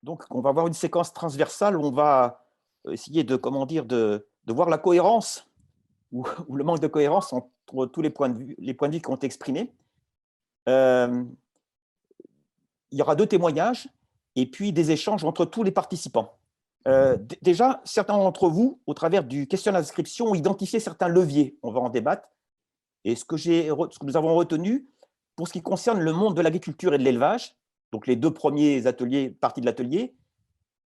Donc, on va avoir une séquence transversale où on va essayer de, comment dire, de voir la cohérence ou, ou le manque de cohérence entre tous les points de vue qui ont été exprimés. Euh, il y aura deux témoignages et puis des échanges entre tous les participants. Déjà, certains d'entre vous, au travers du questionnaire d'inscription, ont identifié certains leviers. On va en débattre. Et ce que nous avons retenu, pour ce qui concerne le monde de l'agriculture et de l'élevage, donc les deux premiers parties de l'atelier,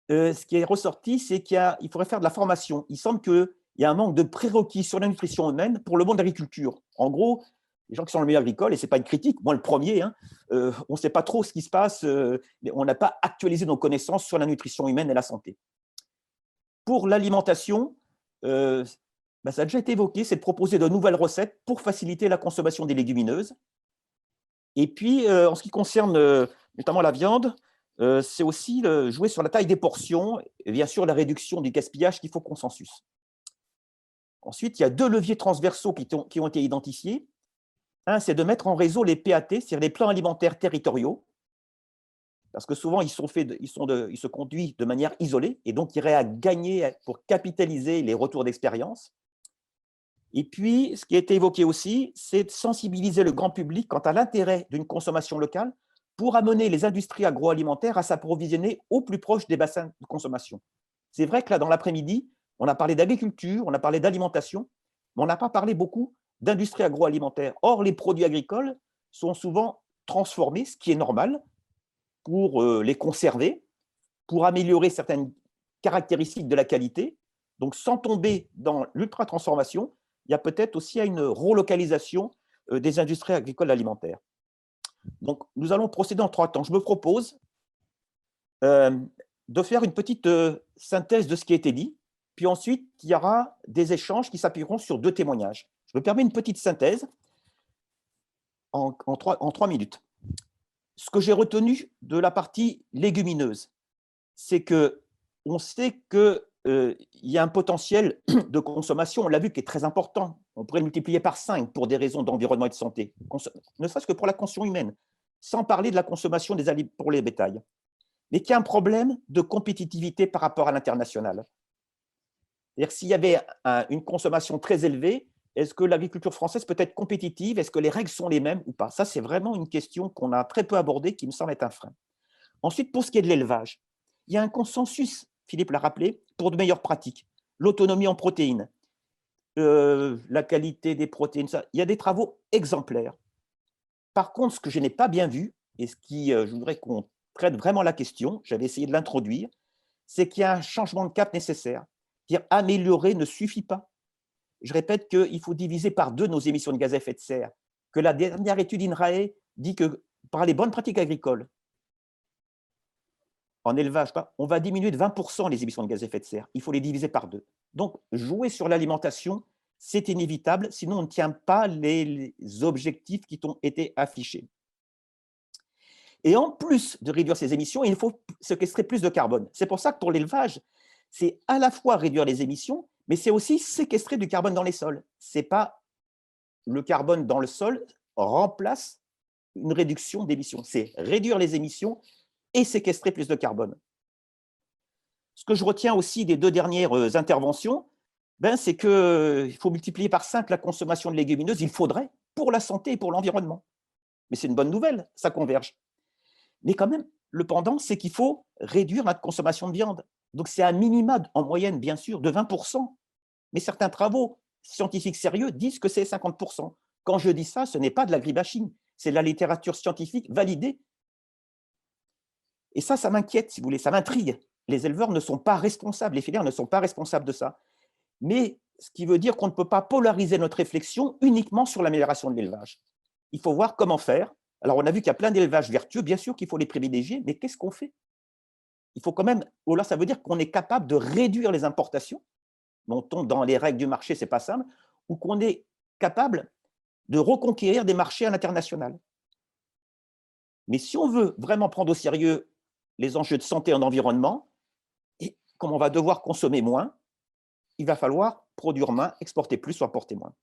ce qui est ressorti, c'est qu'il faudrait faire de la formation. Il semble qu'il y a un manque de prérequis sur la nutrition humaine pour le monde de l'agriculture. En gros, les gens qui sont dans le milieu agricole, et ce n'est pas une critique, moi le premier, hein, on ne sait pas trop ce qui se passe, on n'a pas actualisé nos connaissances sur la nutrition humaine et la santé. Pour l'alimentation, ça a déjà été évoqué, c'est de proposer de nouvelles recettes pour faciliter la consommation des légumineuses. Et puis, en ce qui concerne notamment la viande, c'est aussi jouer sur la taille des portions et bien sûr la réduction du gaspillage qui faut consensus. Ensuite, il y a deux leviers transversaux qui ont été identifiés. Un, c'est de mettre en réseau les PAT, c'est-à-dire les plans alimentaires territoriaux, parce que souvent, ils se conduisent de manière isolée, et donc il y aurait à gagner pour capitaliser les retours d'expérience. Et puis, ce qui a été évoqué aussi, c'est de sensibiliser le grand public quant à l'intérêt d'une consommation locale pour amener les industries agroalimentaires à s'approvisionner au plus proche des bassins de consommation. C'est vrai que là, dans l'après-midi, on a parlé d'agriculture, on a parlé d'alimentation, mais on n'a pas parlé beaucoup d'industrie agroalimentaire. Or, les produits agricoles sont souvent transformés, ce qui est normal, pour les conserver, pour améliorer certaines caractéristiques de la qualité. Donc, sans tomber dans l'ultra-transformation, il y a peut-être aussi une relocalisation des industries agricoles alimentaires. Donc, nous allons procéder en trois temps. Je me propose euh, de faire une petite synthèse de ce qui a été dit, puis ensuite, il y aura des échanges qui s'appuieront sur deux témoignages. Je me permets une petite synthèse en 3 minutes. Ce que j'ai retenu de la partie légumineuse, c'est qu'on sait qu'il y a un potentiel de consommation, on l'a vu, qui est très important. On pourrait le multiplier par 5 pour des raisons d'environnement et de santé, ne serait-ce que pour la consommation humaine, sans parler de la consommation des aliments pour les bétails. Mais qu'il y a un problème de compétitivité par rapport à l'international. C'est-à-dire s'il y avait une consommation très élevée, est-ce que l'agriculture française peut être compétitive? Est-ce que les règles sont les mêmes ou pas? Ça, c'est vraiment une question qu'on a très peu abordée, qui me semble être un frein. Ensuite, pour ce qui est de l'élevage, il y a un consensus, Philippe l'a rappelé, pour de meilleures pratiques. L'autonomie en protéines, la qualité des protéines, ça, il y a des travaux exemplaires. Par contre, ce que je n'ai pas bien vu, et ce qui, je voudrais qu'on traite vraiment la question, j'avais essayé de l'introduire, c'est qu'il y a un changement de cap nécessaire. Dire améliorer ne suffit pas. Je répète qu'il faut diviser par 2 nos émissions de gaz à effet de serre, que la dernière étude INRAE dit que par les bonnes pratiques agricoles, en élevage, on va diminuer de 20% les émissions de gaz à effet de serre. Il faut les diviser par 2. Donc, jouer sur l'alimentation, c'est inévitable, sinon on ne tient pas les objectifs qui ont été affichés. Et en plus de réduire ces émissions, il faut séquestrer plus de carbone. C'est pour ça que pour l'élevage, c'est à la fois réduire les émissions, mais c'est aussi séquestrer du carbone dans les sols. Ce n'est pas le carbone dans le sol remplace une réduction d'émissions. C'est réduire les émissions et séquestrer plus de carbone. Ce que je retiens aussi des 2 dernières interventions, c'est qu'il faut multiplier par 5 la consommation de légumineuses. Il faudrait pour la santé et pour l'environnement. Mais c'est une bonne nouvelle, ça converge. Mais quand même, le pendant, c'est qu'il faut réduire notre consommation de viande. Donc c'est un minima, en moyenne, bien sûr, de 20%. Mais certains travaux scientifiques sérieux disent que c'est 50%. Quand je dis ça, ce n'est pas de l'agribashing, c'est de la littérature scientifique validée. Et ça m'inquiète, si vous voulez, ça m'intrigue. Les éleveurs ne sont pas responsables, les filières ne sont pas responsables de ça. Mais ce qui veut dire qu'on ne peut pas polariser notre réflexion uniquement sur l'amélioration de l'élevage. Il faut voir comment faire. Alors, on a vu qu'il y a plein d'élevages vertueux, bien sûr qu'il faut les privilégier, mais qu'est-ce qu'on fait? Il faut quand même, ou là, ça veut dire qu'on est capable de réduire les importations, mais on tombe dans les règles du marché, ce n'est pas simple, ou qu'on est capable de reconquérir des marchés à l'international. Mais si on veut vraiment prendre au sérieux les enjeux de santé et d'environnement, et comme on va devoir consommer moins, il va falloir produire moins, exporter plus ou importer moins.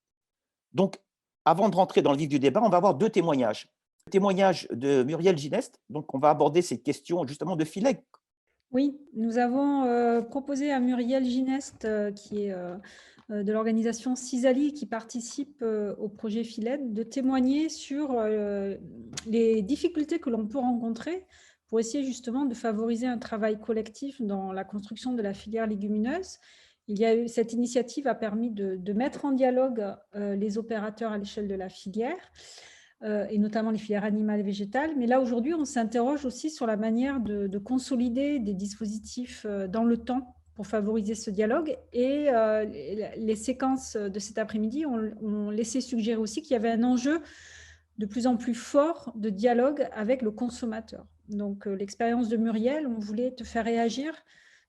Donc, avant de rentrer dans le vif du débat, on va avoir 2 témoignages. Le témoignage de Muriel Gineste, donc on va aborder ces questions justement de filet. Oui, nous avons proposé à Muriel Gineste, qui est de l'organisation Cisali, qui participe au projet Filed, de témoigner sur les difficultés que l'on peut rencontrer pour essayer justement de favoriser un travail collectif dans la construction de la filière légumineuse. Cette initiative a permis de mettre en dialogue les opérateurs à l'échelle de la filière, et notamment les filières animales et végétales. Mais là, aujourd'hui, on s'interroge aussi sur la manière de consolider des dispositifs dans le temps pour favoriser ce dialogue. Et les séquences de cet après-midi ont laissé suggérer aussi qu'il y avait un enjeu de plus en plus fort de dialogue avec le consommateur. Donc, l'expérience de Muriel, on voulait te faire réagir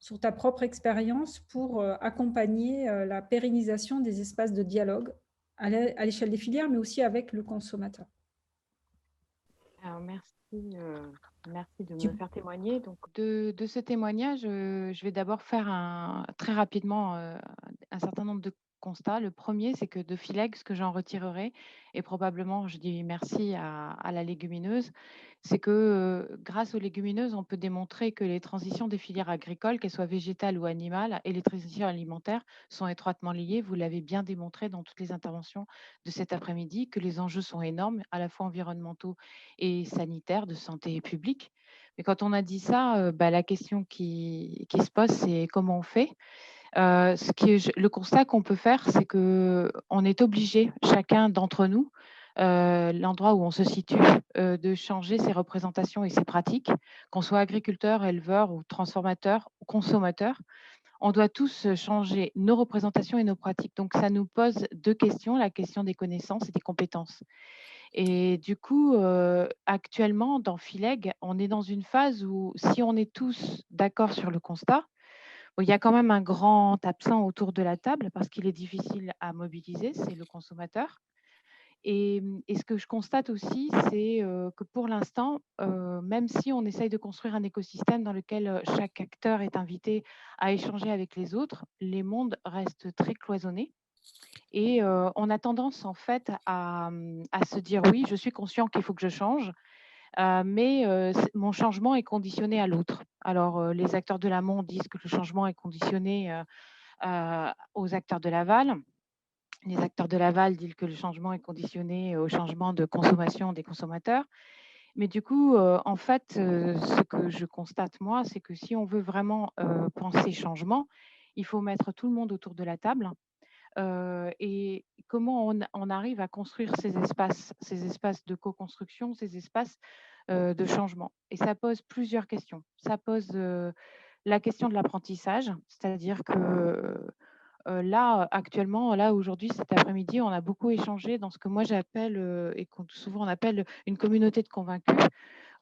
sur ta propre expérience pour accompagner la pérennisation des espaces de dialogue à l'échelle des filières, mais aussi avec le consommateur. Alors, merci de me Tu faire témoigner. Donc, de ce témoignage, je vais d'abord faire très rapidement un certain nombre de constats. Le premier, c'est que de Fileg, ce que j'en retirerai, et probablement je dis merci à la légumineuse, c'est que grâce aux légumineuses, on peut démontrer que les transitions des filières agricoles, qu'elles soient végétales ou animales, et les transitions alimentaires sont étroitement liées. Vous l'avez bien démontré dans toutes les interventions de cet après-midi, que les enjeux sont énormes, à la fois environnementaux et sanitaires, de santé publique. Mais quand on a dit ça, la question qui se pose, c'est comment on fait. Le constat qu'on peut faire, c'est qu'on est obligé, chacun d'entre nous, l'endroit où on se situe, de changer ses représentations et ses pratiques, qu'on soit agriculteur, éleveur ou transformateur ou consommateur. On doit tous changer nos représentations et nos pratiques. Donc, ça nous pose deux questions, la question des connaissances et des compétences. Et du coup, actuellement, dans Fileg, on est dans une phase où, si on est tous d'accord sur le constat, bon, il y a quand même un grand absent autour de la table parce qu'il est difficile à mobiliser, c'est le consommateur. Et ce que je constate aussi, c'est que pour l'instant, même si on essaye de construire un écosystème dans lequel chaque acteur est invité à échanger avec les autres, les mondes restent très cloisonnés. Et on a tendance en fait à se dire oui, je suis conscient qu'il faut que je change, mais mon changement est conditionné à l'autre. Alors les acteurs de l'amont disent que le changement est conditionné aux acteurs de l'aval. Les acteurs de l'aval disent que le changement est conditionné au changement de consommation des consommateurs. Mais du coup, en fait, ce que je constate moi, c'est que si on veut vraiment penser changement, il faut mettre tout le monde autour de la table. Et comment on arrive à construire ces espaces de co-construction, ces espaces de changement. Et ça pose plusieurs questions. Ça pose la question de l'apprentissage, c'est-à-dire que là, actuellement, là, aujourd'hui, cet après-midi, on a beaucoup échangé dans ce que moi j'appelle, et qu'on souvent on appelle une communauté de convaincus.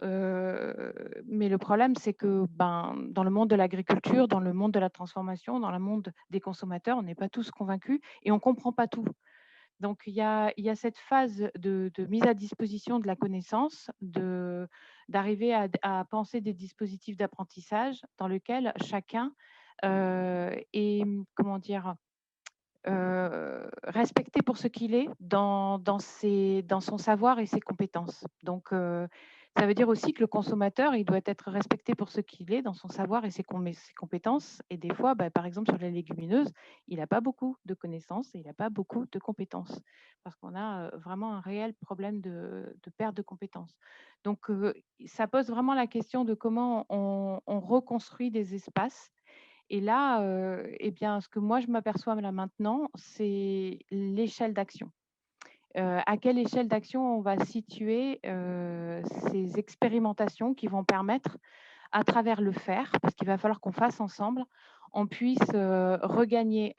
Mais le problème, c'est que dans le monde de l'agriculture, dans le monde de la transformation, dans le monde des consommateurs, on n'est pas tous convaincus et on ne comprend pas tout. Donc, il y a cette phase de mise à disposition de la connaissance, d'arriver à penser des dispositifs d'apprentissage dans lesquels chacun est, comment dire, respecté pour ce qu'il est dans son savoir et ses compétences. Donc, ça veut dire aussi que le consommateur, il doit être respecté pour ce qu'il est dans son savoir et ses compétences. Et des fois, par exemple, sur les légumineuses, il n'a pas beaucoup de connaissances et il n'a pas beaucoup de compétences parce qu'on a vraiment un réel problème de perte de compétences. Donc, ça pose vraiment la question de comment on reconstruit des espaces. Et là, eh bien, ce que moi je m'aperçois là maintenant, c'est l'échelle d'action. À quelle échelle d'action on va situer ces expérimentations qui vont permettre, à travers le faire, parce qu'il va falloir qu'on fasse ensemble, on puisse regagner,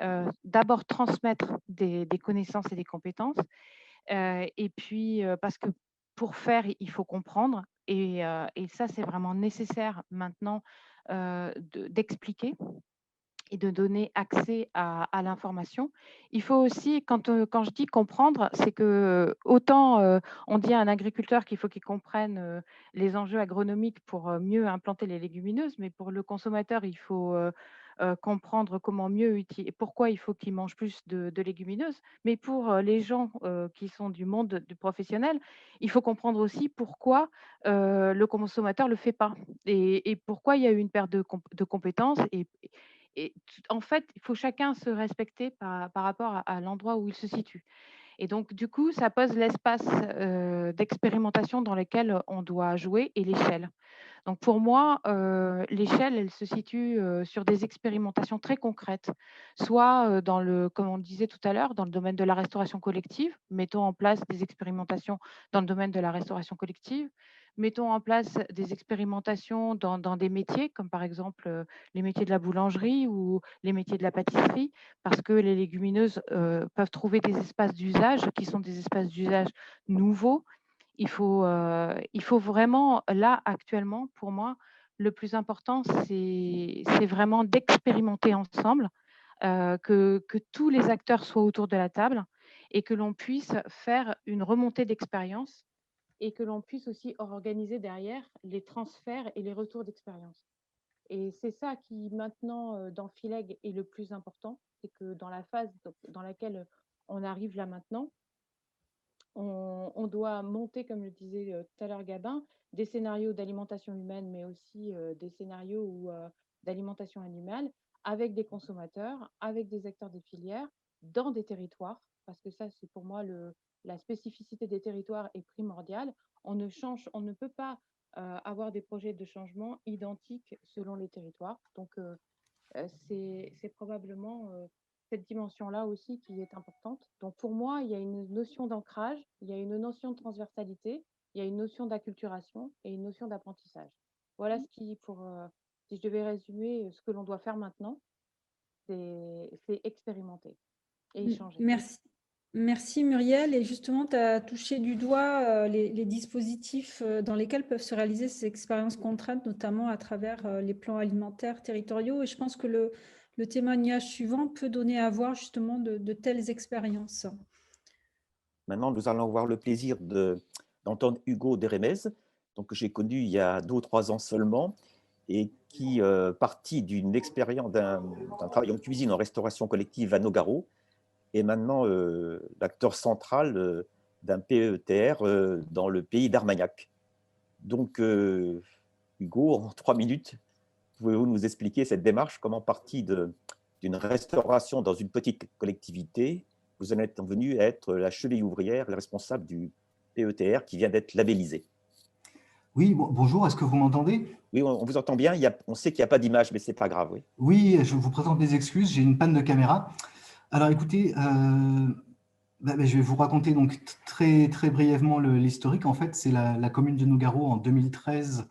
d'abord transmettre des connaissances et des compétences, et puis parce que pour faire, il faut comprendre, et ça c'est vraiment nécessaire maintenant d'expliquer et de donner accès à l'information. Il faut aussi, quand je dis comprendre, c'est que autant on dit à un agriculteur qu'il faut qu'il comprenne les enjeux agronomiques pour mieux implanter les légumineuses, mais pour le consommateur, il faut comprendre comment mieux utiliser, pourquoi il faut qu'ils mangent plus de légumineuses. Mais pour les gens qui sont du monde du professionnel, il faut comprendre aussi pourquoi le consommateur ne le fait pas et pourquoi il y a eu une perte de compétences. En fait, il faut chacun se respecter par rapport à l'endroit où il se situe. Et donc, du coup, ça pose l'espace d'expérimentation dans lequel on doit jouer et l'échelle. Donc pour moi, l'échelle, elle se situe sur des expérimentations très concrètes, soit dans le, comme on le disait tout à l'heure, dans le domaine de la restauration collective. Mettons en place des expérimentations dans le domaine de la restauration collective. Mettons en place des expérimentations dans des métiers, comme par exemple les métiers de la boulangerie ou les métiers de la pâtisserie, parce que les légumineuses peuvent trouver des espaces d'usage qui sont des espaces d'usage nouveaux. Il faut vraiment, là, actuellement, pour moi, le plus important, c'est vraiment d'expérimenter ensemble, que tous les acteurs soient autour de la table et que l'on puisse faire une remontée d'expérience et que l'on puisse aussi organiser derrière les transferts et les retours d'expérience. Et c'est ça qui, maintenant, dans Fileg, est le plus important, c'est que dans la phase dans laquelle on arrive là maintenant, on doit monter, comme le disait tout à l'heure Gabin, des scénarios d'alimentation humaine, mais aussi des scénarios d'alimentation animale avec des consommateurs, avec des acteurs des filières, dans des territoires, parce que ça, c'est pour moi la spécificité des territoires est primordiale. On ne peut pas avoir des projets de changement identiques selon les territoires. Donc, c'est probablement cette dimension-là aussi qui est importante. Donc pour moi, il y a une notion d'ancrage, il y a une notion de transversalité, il y a une notion d'acculturation et une notion d'apprentissage. Voilà ce qui, si je devais résumer ce que l'on doit faire maintenant, c'est expérimenter et échanger. Merci. Merci Muriel. Et justement, tu as touché du doigt les dispositifs dans lesquels peuvent se réaliser ces expériences contraintes, notamment à travers les plans alimentaires territoriaux. Et je pense que le témoignage suivant peut donner à voir justement de telles expériences. Maintenant, nous allons avoir le plaisir d'entendre Hugo Deremez, donc, que j'ai connu il y a 2 ou 3 ans seulement, et qui partit d'une expérience d'un travail en cuisine en restauration collective à Nogaro, est maintenant l'acteur central d'un PETR dans le pays d'Armagnac. Donc, Hugo, en 3 minutes, pouvez-vous nous expliquer cette démarche, comment partie d'une restauration dans une petite collectivité, vous en êtes venu à être la cheville ouvrière, la responsable du PETR qui vient d'être labellisé? Oui, bonjour, est-ce que vous m'entendez? Oui, on vous entend bien, on sait qu'il n'y a pas d'image, mais ce n'est pas grave. Oui. Oui, je vous présente mes excuses, j'ai une panne de caméra. Alors écoutez, je vais vous raconter donc très, très brièvement l'historique. En fait, c'est la commune de Nogaro en 2013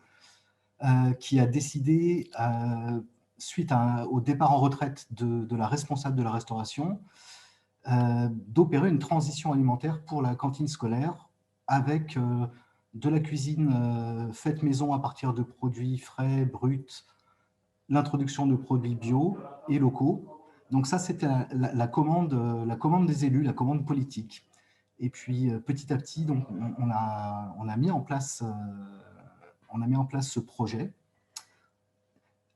qui a décidé, suite au départ en retraite de la responsable de la restauration, d'opérer une transition alimentaire pour la cantine scolaire avec de la cuisine faite maison à partir de produits frais, bruts, l'introduction de produits bio et locaux. Donc ça, c'était la commande des élus, la commande politique. Et puis petit à petit, donc, on a mis en place ce projet.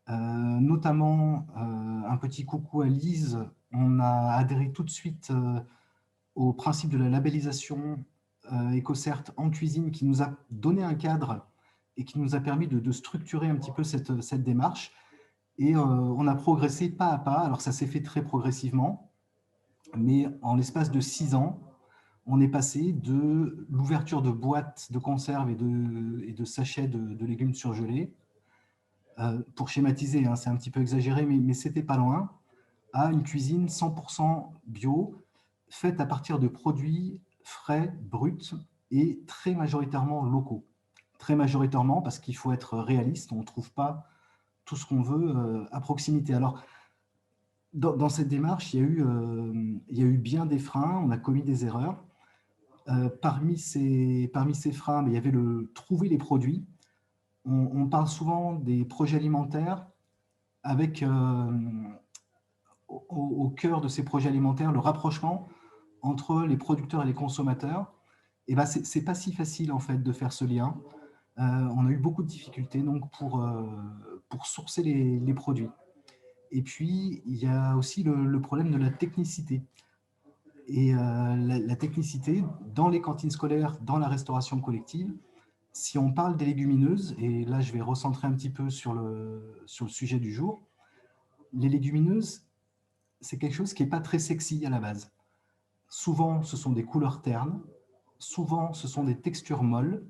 Notamment, un petit coucou à Lise, on a adhéré tout de suite au principe de la labellisation EcoCert en cuisine qui nous a donné un cadre et qui nous a permis de structurer un petit peu cette démarche. Et on a progressé pas à pas. Alors ça s'est fait très progressivement, mais en l'espace de 6 ans, on est passé de l'ouverture de boîtes de conserve et de sachets de légumes surgelés, pour schématiser, hein, c'est un petit peu exagéré, mais c'était pas loin, à une cuisine 100% bio, faite à partir de produits frais, bruts et très majoritairement locaux. Très majoritairement parce qu'il faut être réaliste, on ne trouve pas tout ce qu'on veut à proximité. Alors, dans cette démarche, il y a eu bien des freins, on a commis des erreurs. Parmi ces freins, il y avait trouver les produits. On parle souvent des projets alimentaires avec au cœur de ces projets alimentaires le rapprochement entre les producteurs et les consommateurs. Et ben, c'est pas si facile en fait de faire ce lien. On a eu beaucoup de difficultés donc pour sourcer les produits. Et puis, il y a aussi le problème de la technicité. Et la technicité, dans les cantines scolaires, dans la restauration collective, si on parle des légumineuses, et là je vais recentrer un petit peu sur le sujet du jour, les légumineuses, c'est quelque chose qui n'est pas très sexy à la base. Souvent, ce sont des couleurs ternes, souvent, ce sont des textures molles,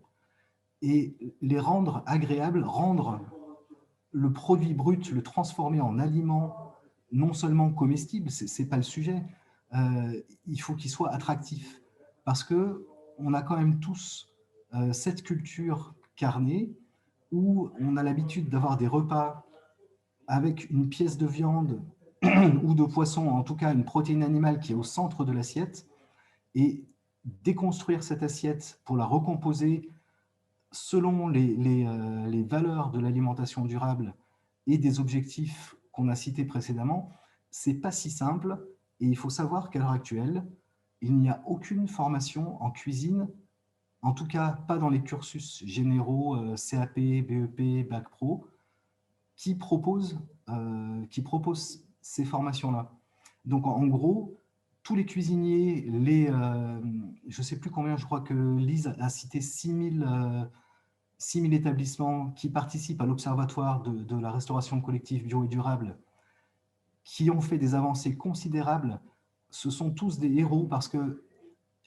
et les rendre agréables, rendre le produit brut, le transformer en aliment non seulement comestible, ce n'est pas le sujet, il faut qu'il soit attractif, parce qu'on a quand même tous cette culture carnée où on a l'habitude d'avoir des repas avec une pièce de viande ou de poisson, en tout cas une protéine animale qui est au centre de l'assiette, et déconstruire cette assiette pour la recomposer selon les valeurs de l'alimentation durable et des objectifs qu'on a cités précédemment, c'est pas si simple, et il faut savoir qu'à l'heure actuelle, il n'y a aucune formation en cuisine, en tout cas pas dans les cursus généraux CAP, BEP, Bac Pro, qui propose ces formations-là. Donc en gros, tous les cuisiniers, je ne sais plus combien, je crois que Lise a cité 6000 établissements qui participent à l'Observatoire de la restauration collective bio et durable, qui ont fait des avancées considérables. Ce sont tous des héros parce que,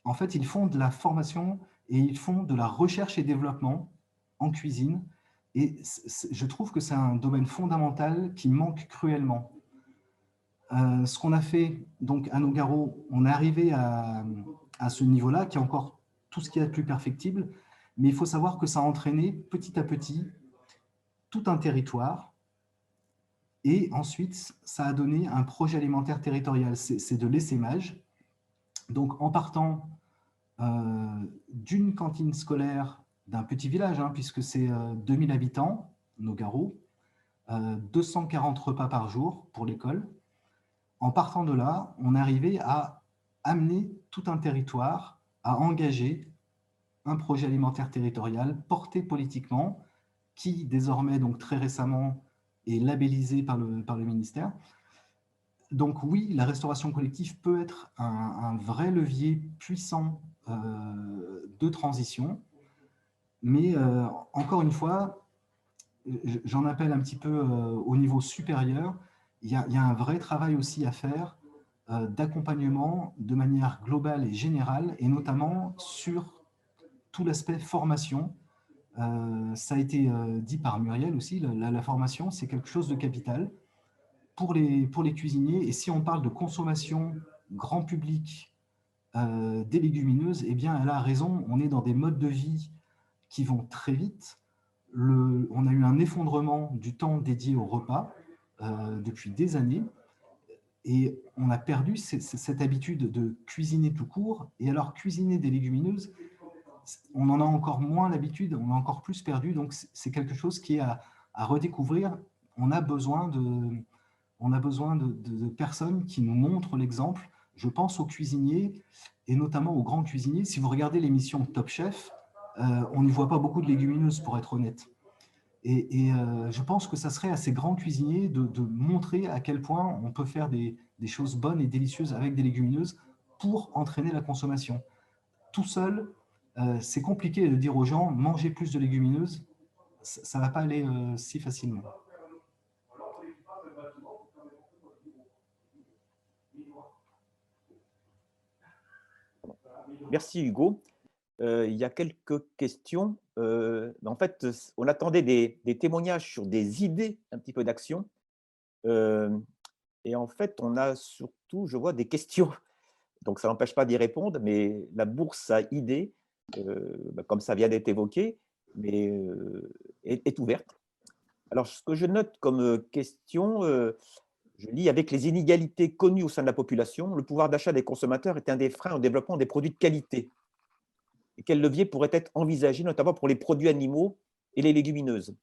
en fait, ils font de la formation et ils font de la recherche et développement en cuisine. Et je trouve que c'est un domaine fondamental qui manque cruellement. Ce qu'on a fait donc à Nogaro, on est arrivé à ce niveau-là, qui est encore tout ce qu'il y a de plus perfectible, mais il faut savoir que ça a entraîné petit à petit tout un territoire, et ensuite ça a donné un projet alimentaire territorial, c'est de l'essaimage. Donc en partant d'une cantine scolaire d'un petit village, puisque c'est 2000 habitants, Nogaro, 240 repas par jour pour l'école. En partant de là, on arrivait à amener tout un territoire à engager un projet alimentaire territorial porté politiquement, qui désormais, donc très récemment, est labellisé par le ministère. Donc oui, la restauration collective peut être un vrai levier puissant de transition, mais encore une fois, j'en appelle un petit peu au niveau supérieur, il y a un vrai travail aussi à faire d'accompagnement de manière globale et générale, et notamment sur tout l'aspect formation. Ça a été dit par Muriel aussi, la formation, c'est quelque chose de capital pour les cuisiniers. Et si on parle de consommation grand public des légumineuses, eh bien, elle a raison, on est dans des modes de vie qui vont très vite. On a eu un effondrement du temps dédié au repas depuis des années, et on a perdu cette habitude de cuisiner tout court. Et alors, cuisiner des légumineuses, on en a encore moins l'habitude, on a encore plus perdu, donc c'est quelque chose qui est à redécouvrir. On a besoin de personnes qui nous montrent l'exemple. Je pense aux cuisiniers, et notamment aux grands cuisiniers. Si vous regardez l'émission Top Chef, on n'y voit pas beaucoup de légumineuses, pour être honnête. Et je pense que ça serait à ces grands cuisiniers de montrer à quel point on peut faire des choses bonnes et délicieuses avec des légumineuses pour entraîner la consommation. Tout seul, c'est compliqué de dire aux gens « mangez plus de légumineuses », ça ne va pas aller si facilement. Merci Hugo. Il y a quelques questions. En fait, on attendait des témoignages sur des idées, un petit peu d'action. Et en fait, on a surtout, je vois, des questions. Donc, ça n'empêche pas d'y répondre, mais la bourse à idées, comme ça vient d'être évoqué, mais, est ouverte. Alors, ce que je note comme question, je lis: avec les inégalités connues au sein de la population, le pouvoir d'achat des consommateurs est un des freins au développement des produits de qualité. Et quel levier pourrait être envisagé, notamment pour les produits animaux et les légumineuses?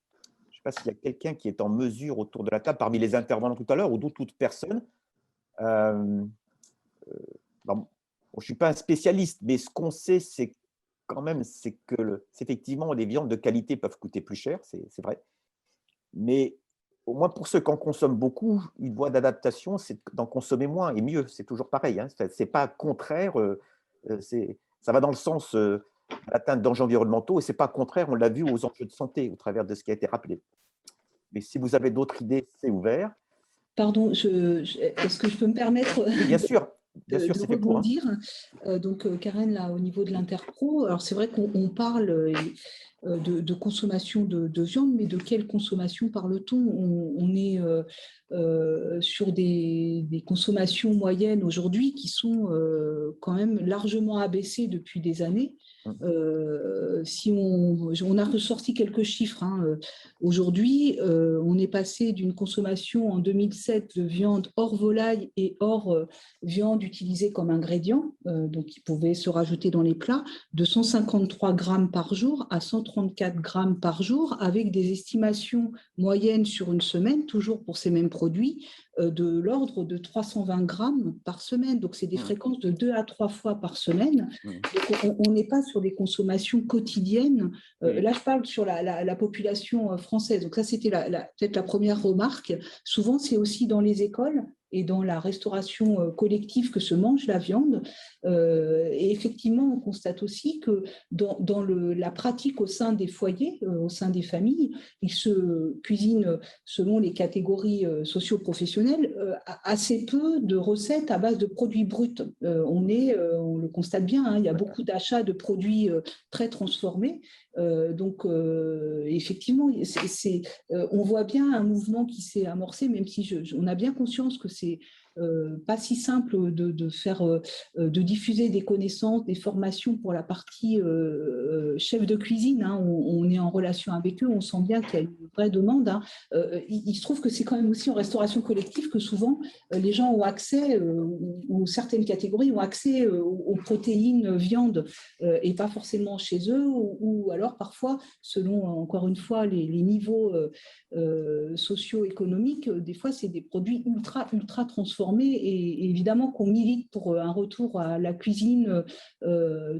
Je ne sais pas s'il y a quelqu'un qui est en mesure autour de la table, parmi les intervenants tout à l'heure, ou toute personne. Je ne suis pas un spécialiste, mais ce qu'on sait, c'est quand même, c'est que effectivement, les viandes de qualité peuvent coûter plus cher, c'est vrai. Mais au moins pour ceux qui en consomment beaucoup, une voie d'adaptation, c'est d'en consommer moins et mieux. C'est toujours pareil. Hein. Ce n'est pas contraire. Ça va dans le sens de l'atteinte d'enjeux environnementaux et ce n'est pas contraire, on l'a vu, aux enjeux de santé au travers de ce qui a été rappelé. Mais si vous avez d'autres idées, c'est ouvert. Pardon, est-ce que je peux me permettre Oui, bien sûr, de c'est fait pour. rebondir. Donc, Karen, là, au niveau de l'Interpro, alors c'est vrai qu'on parle de consommation de viande, mais de quelle consommation parle-t-on? On est sur des consommations moyennes aujourd'hui qui sont quand même largement abaissées depuis des années. Si on a ressorti quelques chiffres, hein. Aujourd'hui, on est passé d'une consommation en 2007 de viande hors volaille et hors viande utilisée comme ingrédient, donc qui pouvait se rajouter dans les plats, de 153 grammes par jour à 134 grammes par jour, avec des estimations moyennes sur une semaine, toujours pour ces mêmes produits, de l'ordre de 320 grammes par semaine. Donc, c'est des fréquences de 2 à 3 fois par semaine. Donc, on n'est pas sur des consommations quotidiennes. Là, je parle sur la population française. Donc, ça, c'était peut-être la première remarque. Souvent, c'est aussi dans les écoles et dans la restauration collective que se mange la viande. Et effectivement, on constate aussi que dans la pratique au sein des foyers, au sein des familles, ils se cuisinent selon les catégories socio-professionnelles assez peu de recettes à base de produits bruts. On le constate bien, hein, il y a beaucoup d'achats de produits très transformés. Donc, effectivement, on voit bien un mouvement qui s'est amorcé, même si on a bien conscience que c'est pas si simple de diffuser des connaissances, des formations pour la partie chef de cuisine. Hein. On est en relation avec eux, on sent bien qu'il y a une vraie demande. Hein. Il se trouve que c'est quand même aussi en restauration collective que souvent les gens ont accès, ou certaines catégories ont accès aux protéines viande et pas forcément chez eux, ou alors parfois, selon encore une fois les niveaux socio-économiques, des fois c'est des produits ultra transformés et évidemment qu'on milite pour un retour à la cuisine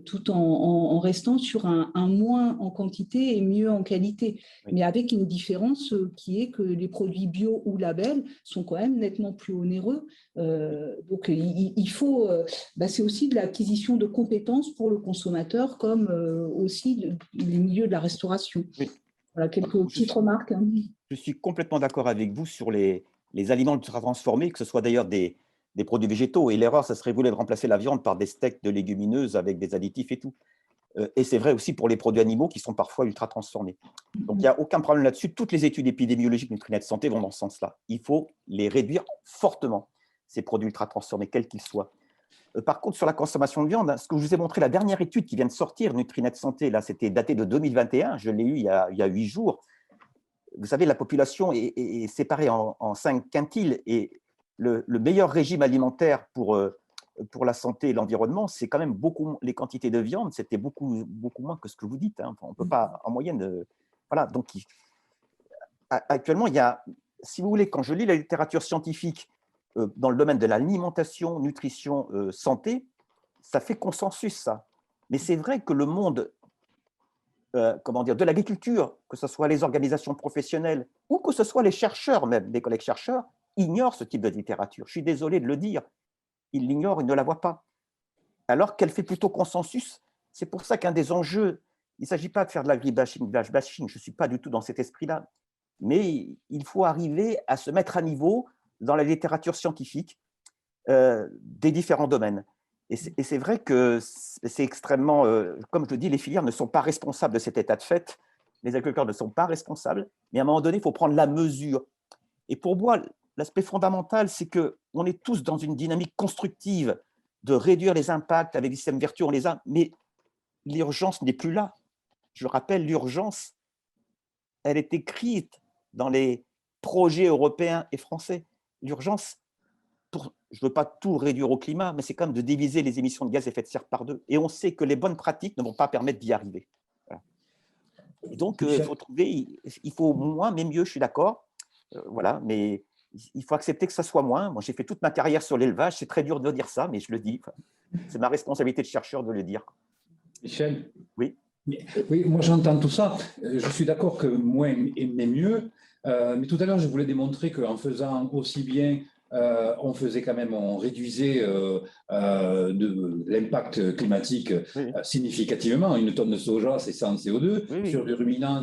tout en restant sur un moins en quantité et mieux en qualité, mais avec une différence qui est que les produits bio ou label sont quand même nettement plus onéreux. Donc il faut, c'est aussi de l'acquisition de compétences pour le consommateur comme aussi les milieux de la restauration. Oui. Voilà, quelques petites remarques. Hein. Je suis complètement d'accord avec vous sur les aliments ultra transformés, que ce soit d'ailleurs des produits végétaux. Et l'erreur, ça serait de remplacer la viande par des steaks de légumineuses avec des additifs et tout. Et c'est vrai aussi pour les produits animaux qui sont parfois ultra transformés. Donc, il n'y a aucun problème là-dessus. Toutes les études épidémiologiques Nutrinet Santé vont dans ce sens-là. Il faut les réduire fortement, ces produits ultra transformés, quels qu'ils soient. Par contre, sur la consommation de viande, ce que je vous ai montré, la dernière étude qui vient de sortir, Nutrinet Santé, là, c'était daté de 2021, je l'ai eu il y a 8 jours. Vous savez, la population est séparée en 5 quintiles et le meilleur régime alimentaire pour la santé et l'environnement, c'est quand même beaucoup, les quantités de viande, c'était beaucoup moins que ce que vous dites. Hein. On ne peut pas, en moyenne, voilà. Donc, actuellement, il y a, si vous voulez, quand je lis la littérature scientifique dans le domaine de l'alimentation, nutrition, santé, ça fait consensus, ça. Mais c'est vrai que le monde de l'agriculture, que ce soit les organisations professionnelles ou que ce soit les chercheurs, même des collègues chercheurs, ignorent ce type de littérature. Je suis désolé de le dire. Ils l'ignorent, ils ne la voient pas. Alors qu'elle fait plutôt consensus. C'est pour ça qu'un des enjeux, il ne s'agit pas de faire de l'agri-bashing, je ne suis pas du tout dans cet esprit-là, mais il faut arriver à se mettre à niveau dans la littérature scientifique des différents domaines. Et c'est vrai que c'est extrêmement, comme je le dis, les filières ne sont pas responsables de cet état de fait, les agriculteurs ne sont pas responsables, mais à un moment donné, il faut prendre la mesure. Et pour moi, l'aspect fondamental, c'est qu'on est tous dans une dynamique constructive de réduire les impacts avec des systèmes vertueux, on les a, mais l'urgence n'est plus là. Je rappelle, l'urgence, elle est écrite dans les projets européens et français. L'urgence, je ne veux pas tout réduire au climat, mais c'est quand même de diviser les émissions de gaz à effet de serre par 2. Et on sait que les bonnes pratiques ne vont pas permettre d'y arriver. Voilà. Et donc, il faut moins, mais mieux, je suis d'accord. Voilà, mais il faut accepter que ça soit moins. Moi, j'ai fait toute ma carrière sur l'élevage. C'est très dur de dire ça, mais je le dis. C'est ma responsabilité de chercheur de le dire. Michel? Oui. Oui, moi j'entends tout ça. Je suis d'accord que moins mais mieux. Mais tout à l'heure, je voulais démontrer qu'en faisant aussi bien, on réduisait l'impact climatique Oui, significativement. Une tonne de soja, c'est 100 CO2. oui, oui. Sur du ruminant,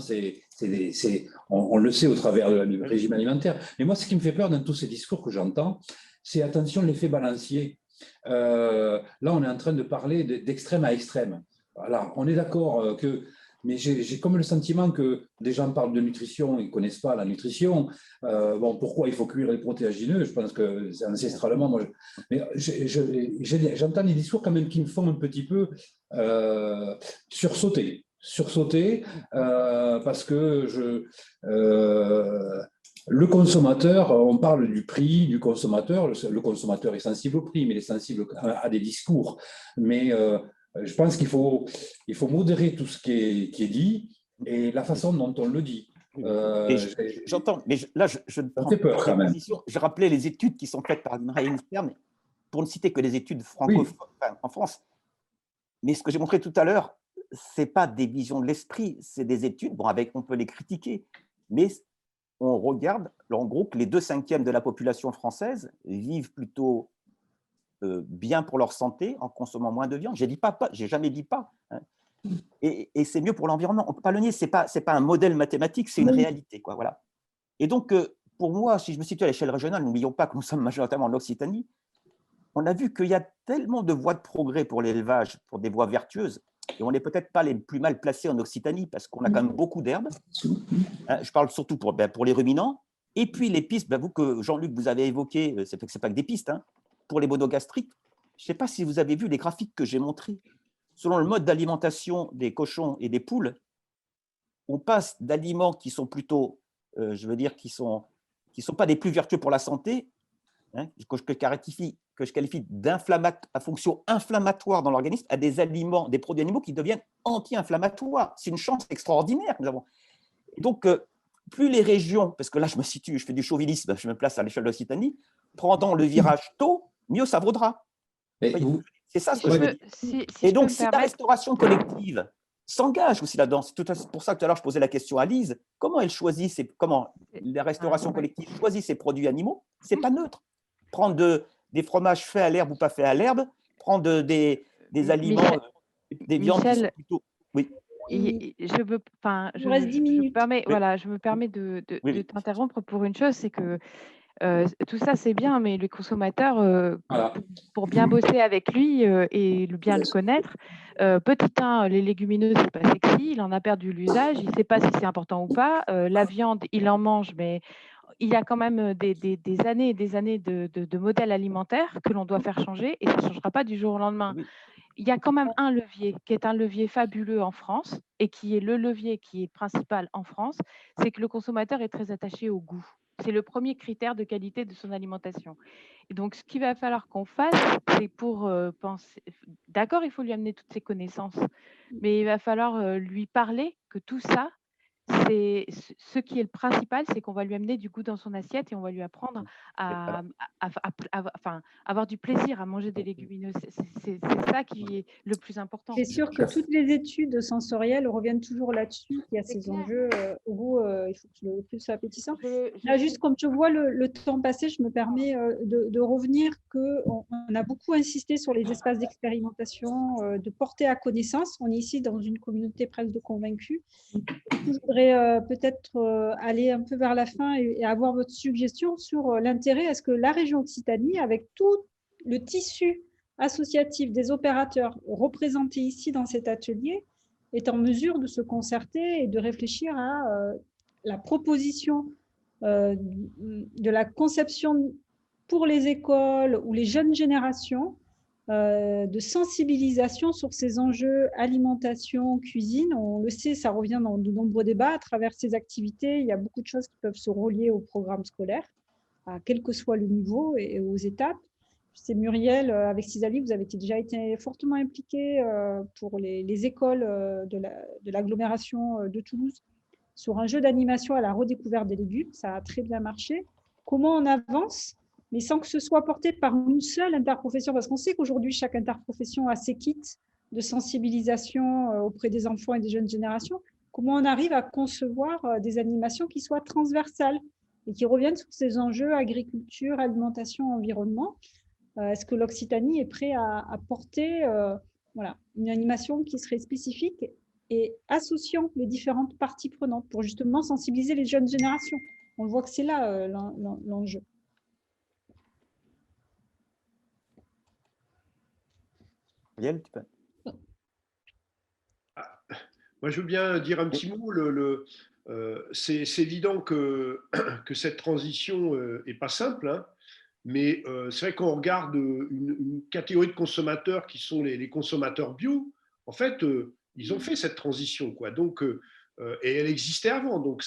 on le sait au travers du Oui. régime alimentaire. Mais moi, ce qui me fait peur dans tous ces discours que j'entends, c'est attention l'effet balancier. Là, on est en train de parler d'extrême à extrême. Voilà, on est d'accord que. Mais j'ai comme le sentiment que des gens parlent de nutrition, ils ne connaissent pas la nutrition. Bon, pourquoi il faut cuire les protéagineux? Je pense que c'est ancestralement. Mais j'entends des discours quand même qui me font un petit peu sursauter. Parce que le consommateur, on parle du prix du consommateur. Le consommateur est sensible au prix, mais il est sensible à des discours. Mais je pense qu'il faut modérer tout ce qui est dit et la façon dont on le dit. J'entends, mais là, je ne prends peur, pas quand de même. position. Je rappelais les études qui sont faites par l'INRA, mais pour ne citer que les études francophones en France. Mais ce que j'ai montré tout à l'heure, ce n'est pas des visions de l'esprit, c'est des études. Bon, on peut les critiquer, mais on regarde, en gros, que les 2/5 de la population française vivent plutôt bien pour leur santé en consommant moins de viande. J'ai jamais dit pas. Hein. Et c'est mieux pour l'environnement. On ne peut pas le nier. C'est pas un modèle mathématique, c'est une réalité, quoi. Voilà. Et donc, pour moi, si je me situe à l'échelle régionale, n'oublions pas que nous sommes majoritairement en Occitanie. On a vu qu'il y a tellement de voies de progrès pour l'élevage, pour des voies vertueuses, et on n'est peut-être pas les plus mal placés en Occitanie parce qu'on a quand même beaucoup d'herbes. Je parle surtout pour les ruminants. Et puis les pistes, vous que Jean-Luc vous avez évoqué, c'est pas que des pistes, hein, pour les monogastriques. Je ne sais pas si vous avez vu les graphiques que j'ai montrés. Selon le mode d'alimentation des cochons et des poules, on passe d'aliments qui sont plutôt, qui sont pas des plus vertueux pour la santé, hein, que je qualifie à fonction inflammatoire dans l'organisme, à des aliments, des produits animaux qui deviennent anti-inflammatoires. C'est une chance extraordinaire que nous avons. Et donc, plus les régions, parce que là, je fais du chauvinisme, je me place à l'échelle de l'Occitanie, prendant le virage tôt, mieux ça vaudra. C'est ça ce que je veux dire. Et donc, si la restauration collective s'engage aussi là-dedans, c'est pour ça que tout à l'heure, je posais la question à Lise, comment la restauration collective choisit ses produits animaux, ce n'est pas neutre. Prendre des fromages faits à l'herbe ou pas faits à l'herbe, prendre des aliments, des viandes qui sont plutôt… Oui. Je me permets de t'interrompre pour une chose, c'est que tout ça c'est bien, mais le consommateur, pour bien bosser avec lui et bien le connaître, petit 1, les légumineuses, c'est pas sexy, il en a perdu l'usage, il ne sait pas si c'est important ou pas. La viande, il en mange, mais il y a quand même des années et des années de modèles alimentaires que l'on doit faire changer et ça ne changera pas du jour au lendemain. Oui. Il y a quand même un levier qui est un levier fabuleux en France et qui est le levier qui est principal en France, c'est que le consommateur est très attaché au goût. C'est le premier critère de qualité de son alimentation. Et donc, ce qu'il va falloir qu'on fasse, c'est pour penser… D'accord, il faut lui amener toutes ses connaissances, mais il va falloir lui parler que tout ça, c'est ce qui est le principal, c'est qu'on va lui amener du goût dans son assiette et on va lui apprendre à avoir du plaisir à manger des légumineuses. C'est ça qui est le plus important. C'est sûr que toutes les études sensorielles reviennent toujours là-dessus, qu'il y a ces enjeux au goût, il faut que le plus soit appétissant. Là, juste comme je vois le temps passer, je me permets de revenir qu'on a beaucoup insisté sur les espaces d'expérimentation, de porter à connaissance. On est ici dans une communauté presque de convaincus. Je voudrais peut-être aller un peu vers la fin et avoir votre suggestion sur l'intérêt. Est-ce que la région Occitanie, avec tout le tissu associatif des opérateurs représentés ici dans cet atelier, est en mesure de se concerter et de réfléchir à la proposition de la conception pour les écoles ou les jeunes générations de sensibilisation sur ces enjeux alimentation, cuisine. On le sait, ça revient dans de nombreux débats. À travers ces activités, il y a beaucoup de choses qui peuvent se relier au programme scolaire, à quel que soit le niveau et aux étapes. C'est Muriel, avec Cisalie, vous avez déjà été fortement impliquée pour les écoles de l'agglomération de Toulouse sur un jeu d'animation à la redécouverte des légumes. Ça a très bien marché. Comment on avance, mais sans que ce soit porté par une seule interprofession, parce qu'on sait qu'aujourd'hui, chaque interprofession a ses kits de sensibilisation auprès des enfants et des jeunes générations. comment on arrive à concevoir des animations qui soient transversales et qui reviennent sur ces enjeux agriculture, alimentation, environnement. Est-ce que l'Occitanie est prêt à porter voilà, une animation qui serait spécifique et associant les différentes parties prenantes pour justement sensibiliser les jeunes générations? On voit que c'est là l'enjeu. Muriel, tu peux... Moi, je veux bien dire un petit mot. C'est évident que cette transition n'est pas simple, hein, mais c'est vrai qu'on regarde une catégorie de consommateurs qui sont les consommateurs bio. En fait, ils ont fait cette transition, quoi. Donc, et elle existait avant. Donc,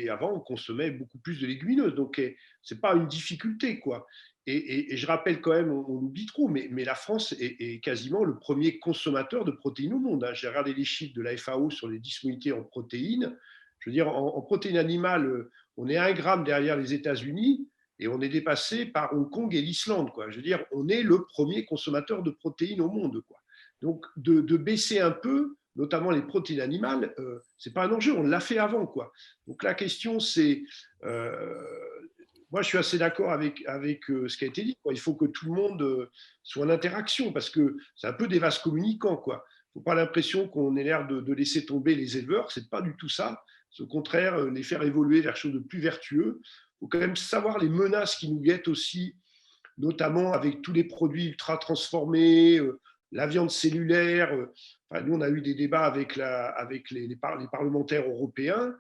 avant, on consommait beaucoup plus de légumineuses. Donc, c'est pas une difficulté, quoi. Et je rappelle quand même, on oublie trop, mais la France est quasiment le premier consommateur de protéines au monde, hein. J'ai regardé les chiffres de la FAO sur les disponibilités en protéines. Je veux dire, en protéines animales, on est 1 gramme derrière les États-Unis et on est dépassé par Hong Kong et l'Islande, quoi. Je veux dire, on est le premier consommateur de protéines au monde, quoi. Donc, de baisser un peu, notamment les protéines animales, c'est pas un enjeu, on l'a fait avant, quoi. Donc la question, c'est moi, je suis assez d'accord avec ce qui a été dit, quoi. Il faut que tout le monde soit en interaction parce que c'est un peu des vases communicants, quoi. Il ne faut pas l'impression qu'on ait l'air de laisser tomber les éleveurs. C'est pas du tout ça. C'est au contraire les faire évoluer vers quelque chose de plus vertueux. Il faut quand même savoir les menaces qui nous guettent aussi, notamment avec tous les produits ultra transformés, la viande cellulaire. Enfin, nous, on a eu des débats avec les parlementaires européens.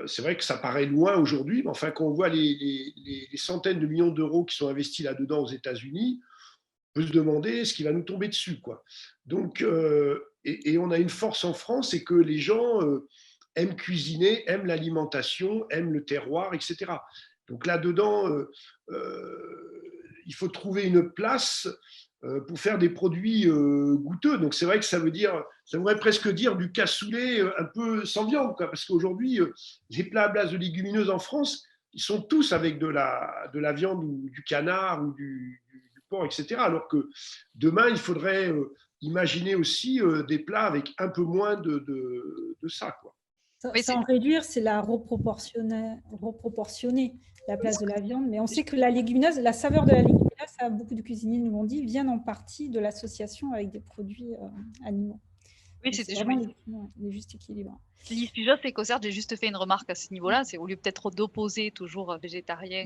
C'est vrai que ça paraît loin aujourd'hui, mais enfin, quand on voit les centaines de millions d'euros qui sont investis là-dedans aux États-Unis, on peut se demander ce qui va nous tomber dessus, quoi. Donc, et on a une force en France, c'est que les gens aiment cuisiner, aiment l'alimentation, aiment le terroir, etc. Donc là-dedans, il faut trouver une place pour faire des produits goûteux. Donc c'est vrai que ça voudrait presque dire du cassoulet un peu sans viande, quoi, parce qu'aujourd'hui, les plats à base de légumineuses en France, ils sont tous avec de la viande ou du canard ou du porc, etc. Alors que demain, il faudrait imaginer aussi des plats avec un peu moins de ça, quoi. Sans réduire, c'est la reproportionner la place de la viande. Mais on sait que la légumineuse, la saveur de la légumineuse, ça, beaucoup de cuisiniers nous l'ont dit, vient en partie de l'association avec des produits animaux. Oui, c'était vraiment le juste équilibre. Lise Pujoff et Cossert, j'ai juste fait une remarque à ce niveau-là. C'est au lieu peut-être d'opposer toujours végétarien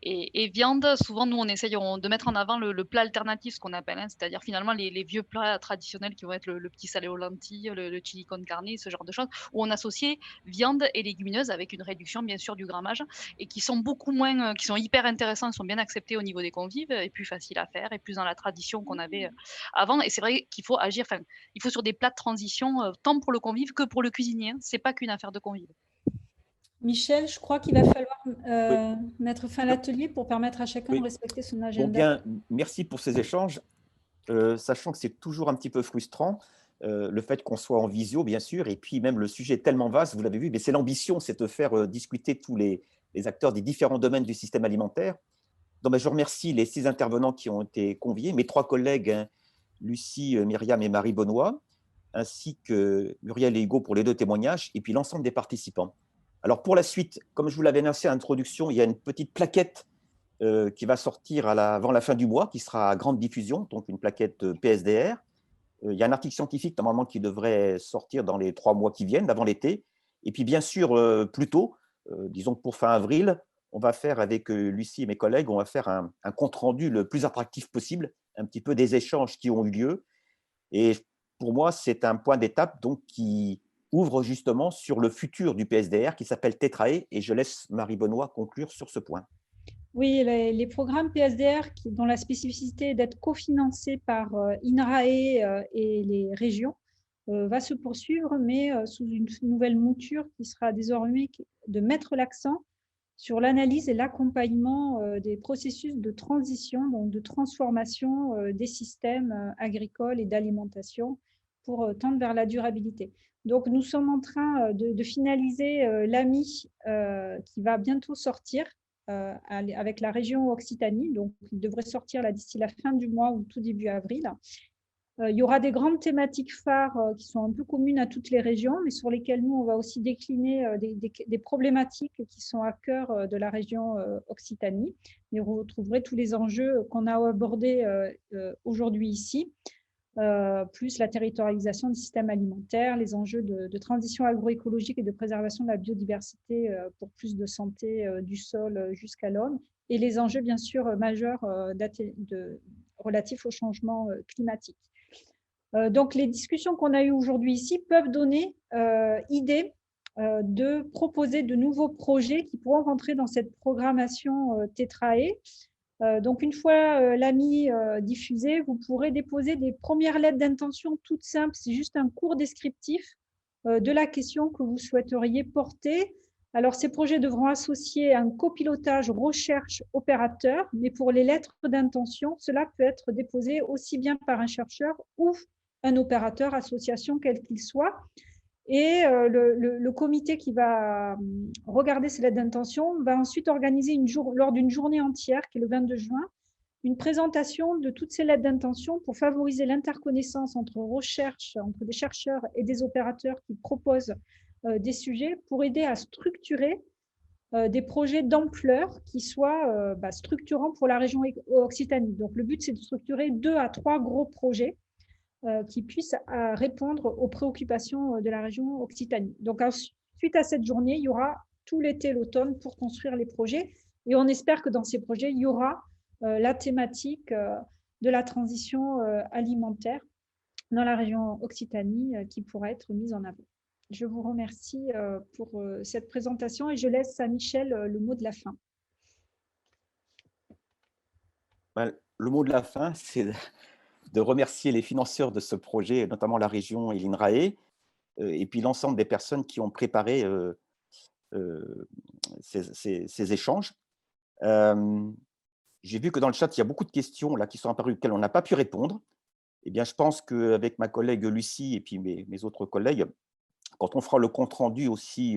et viande, souvent nous on essaye de mettre en avant le plat alternatif, ce qu'on appelle, hein, c'est-à-dire finalement les vieux plats traditionnels qui vont être le petit salé aux lentilles, le chili con carne, ce genre de choses, où on associe viande et légumineuses avec une réduction bien sûr du grammage et qui sont beaucoup moins, qui sont hyper intéressants, sont bien acceptés au niveau des convives et plus faciles à faire et plus dans la tradition qu'on avait avant. Et c'est vrai qu'il faut agir, enfin, il faut sur des plats de transition tant pour le convive que pour le cuisinier. C'est pas qu'une affaire de convive. Michel, je crois qu'il va falloir mettre fin à l'atelier pour permettre à chacun de respecter son agenda. Bon, bien, merci pour ces échanges, sachant que c'est toujours un petit peu frustrant, le fait qu'on soit en visio, bien sûr, et puis même le sujet est tellement vaste, vous l'avez vu, mais c'est l'ambition, c'est de faire discuter tous les acteurs des différents domaines du système alimentaire. Donc, je remercie les 6 intervenants qui ont été conviés, mes 3 collègues, hein, Lucie, Myriam et Marie Benoît, ainsi que Muriel et Hugo pour les 2 témoignages, et puis l'ensemble des participants. Alors pour la suite, comme je vous l'avais annoncé à l'introduction, il y a une petite plaquette qui va sortir avant la fin du mois, qui sera à grande diffusion, donc une plaquette PSDR. Il y a un article scientifique normalement qui devrait sortir dans les 3 mois qui viennent, avant l'été. Et puis bien sûr, plus tôt, disons que pour fin avril, on va faire avec Lucie et mes collègues, on va faire un compte-rendu le plus attractif possible, un petit peu des échanges qui ont eu lieu. Et pour moi, c'est un point d'étape donc qui ouvre justement sur le futur du PSDR qui s'appelle Tetrae, et je laisse Marie Benoît conclure sur ce point. Oui, les programmes PSDR dont la spécificité est d'être cofinancés par INRAE et les régions va se poursuivre, mais sous une nouvelle mouture qui sera désormais de mettre l'accent sur l'analyse et l'accompagnement des processus de transition, donc de transformation des systèmes agricoles et d'alimentation pour tendre vers la durabilité. Donc, nous sommes en train de finaliser l'AMI qui va bientôt sortir avec la région Occitanie. Donc, il devrait sortir d'ici la fin du mois ou tout début avril. Il y aura des grandes thématiques phares qui sont un peu communes à toutes les régions, mais sur lesquelles nous, on va aussi décliner des problématiques qui sont à cœur de la région Occitanie. Et vous retrouverez tous les enjeux qu'on a abordés aujourd'hui ici, plus la territorialisation du système alimentaire, les enjeux de transition agroécologique et de préservation de la biodiversité pour plus de santé du sol jusqu'à l'homme, et les enjeux bien sûr majeurs relatifs au changement climatique. Donc les discussions qu'on a eues aujourd'hui ici peuvent donner idée de proposer de nouveaux projets qui pourront rentrer dans cette programmation TETRAE. Donc, une fois l'AMI diffusé, vous pourrez déposer des premières lettres d'intention toutes simples. C'est juste un court descriptif de la question que vous souhaiteriez porter. Alors, ces projets devront associer un copilotage recherche-opérateur, mais pour les lettres d'intention, cela peut être déposé aussi bien par un chercheur ou un opérateur, association, quel qu'il soit. Et le comité qui va regarder ces lettres d'intention va ensuite organiser lors d'une journée entière, qui est le 22 juin, une présentation de toutes ces lettres d'intention pour favoriser l'interconnaissance entre des chercheurs et des opérateurs qui proposent des sujets pour aider à structurer des projets d'ampleur qui soient structurants pour la région Occitanie. Donc, le but, c'est de structurer 2 à 3 gros projets qui puissent répondre aux préoccupations de la région Occitanie. Donc, suite à cette journée, il y aura tout l'été, l'automne pour construire les projets. Et on espère que dans ces projets, il y aura la thématique de la transition alimentaire dans la région Occitanie qui pourra être mise en avant. Je vous remercie pour cette présentation et je laisse à Michel le mot de la fin. Le mot de la fin, c'est de remercier les financeurs de ce projet, notamment la région et l'INRAE, et puis l'ensemble des personnes qui ont préparé ces échanges. J'ai vu que dans le chat, il y a beaucoup de questions là, qui sont apparues auxquelles on n'a pas pu répondre. Eh bien, je pense qu'avec ma collègue Lucie et puis mes autres collègues, quand on fera le compte-rendu aussi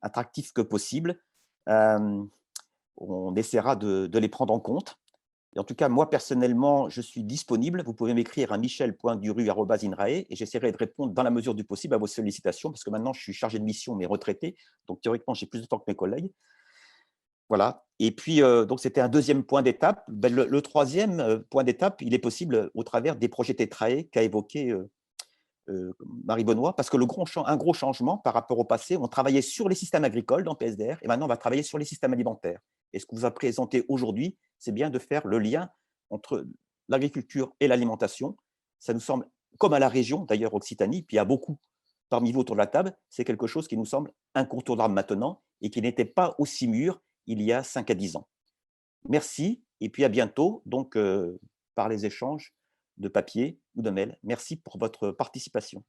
attractif que possible, on essaiera de les prendre en compte. Et en tout cas, moi, personnellement, je suis disponible. Vous pouvez m'écrire à michel.duru@inrae et j'essaierai de répondre dans la mesure du possible à vos sollicitations parce que maintenant, je suis chargé de mission, mais retraité. Donc, théoriquement, j'ai plus de temps que mes collègues. Voilà. Et puis, donc, c'était un deuxième point d'étape. Le troisième point d'étape, il est possible au travers des projets TETRAE qu'a évoqué Marie Benoît, parce que un gros changement par rapport au passé, on travaillait sur les systèmes agricoles dans PSDR et maintenant, on va travailler sur les systèmes alimentaires. Et ce que vous a présenté aujourd'hui, c'est bien de faire le lien entre l'agriculture et l'alimentation. Ça nous semble, comme à la région, d'ailleurs Occitanie, puis il y a beaucoup parmi vous autour de la table, c'est quelque chose qui nous semble incontournable maintenant et qui n'était pas aussi mûr il y a 5 à 10 ans. Merci et puis à bientôt donc, par les échanges de papier ou de mail. Merci pour votre participation.